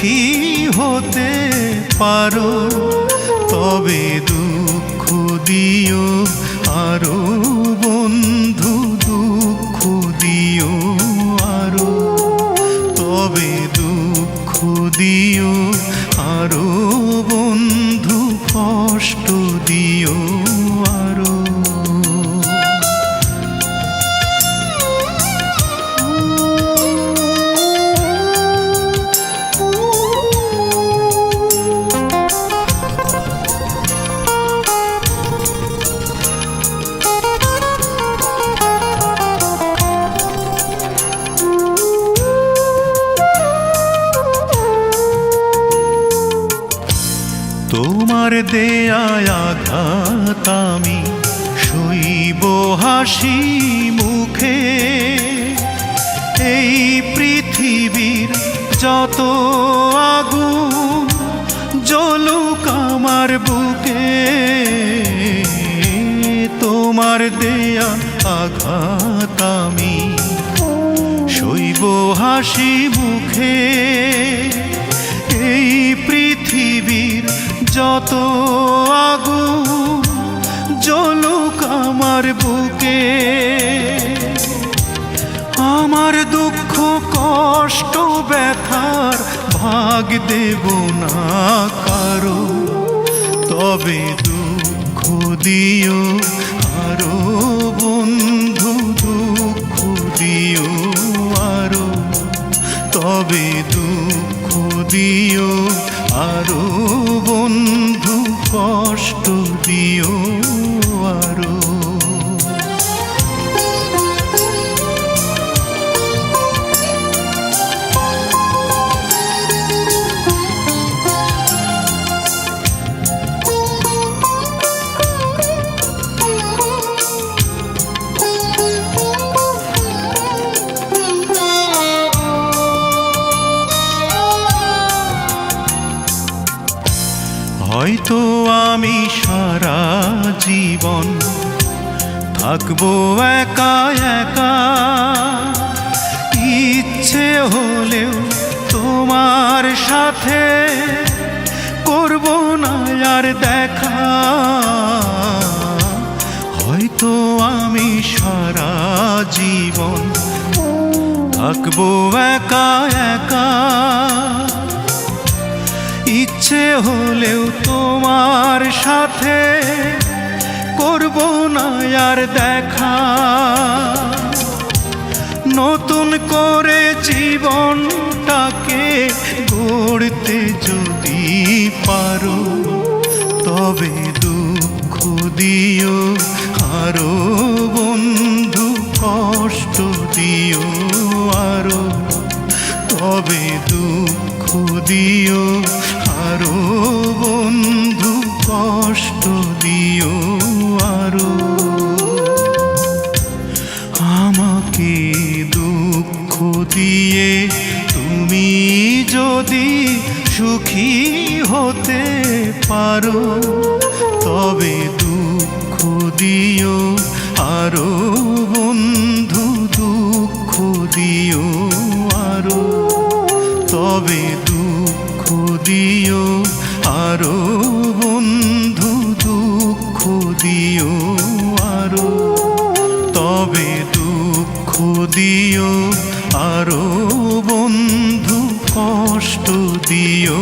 সুখী হতে পারো, তবে দুঃখ দিও আরো বন্ধু, দুঃখ দিও আরো, তবে দুঃখ দিও আরো বন্ধু, কষ্ট দিও আরো। তোমার দেয়া আঘাত আমি সইব হাসি মুখে, এই পৃথিবীর যত আগুন জ্বলুক আমার বুকে, তোমার দেয়া আঘাত আমি সইব হাসি মুখে, এই পৃথিবীর যত আগুন জ্বলুক আমার বুকে, আমার দুঃখ কষ্ট ব্যথার ভাগ দেব না কারো, তবে দুঃখ দিও আরো বন্ধু, দুঃখ দিও আরো, তবে দুঃখ দিও আরো বন্ধু, কষ্ট দিও আরো। হয়তো আমি সারা জীবন থাকবো একা একা, ইচ্ছে হলেও তোমার সাথে করব না আর দেখা, হয়তো আমি সারা জীবন থাকবো একা একা, ইচ্ছে হলেও তোমার সাথে করব না আর দেখা, নতুন করে জীবনটাকে গড়তে যদি পারো, তবে দুঃখ দিও আরো বন্ধু, কষ্ট দিও আরো, তবে দুঃখ দিও আরো বন্ধু, কষ্ট দিও আরো। আমাকে দুঃখ দিয়ে তুমি যদি সুখী হতে পারো, তবে দুঃখ দিও আরো বন্ধু, দুঃখ দিও আরো, তবে দুঃখ দিও আরো বন্ধু, দুঃখ দিও আরো, তবে দুঃখ দিও আরো বন্ধু, কষ্ট দিও।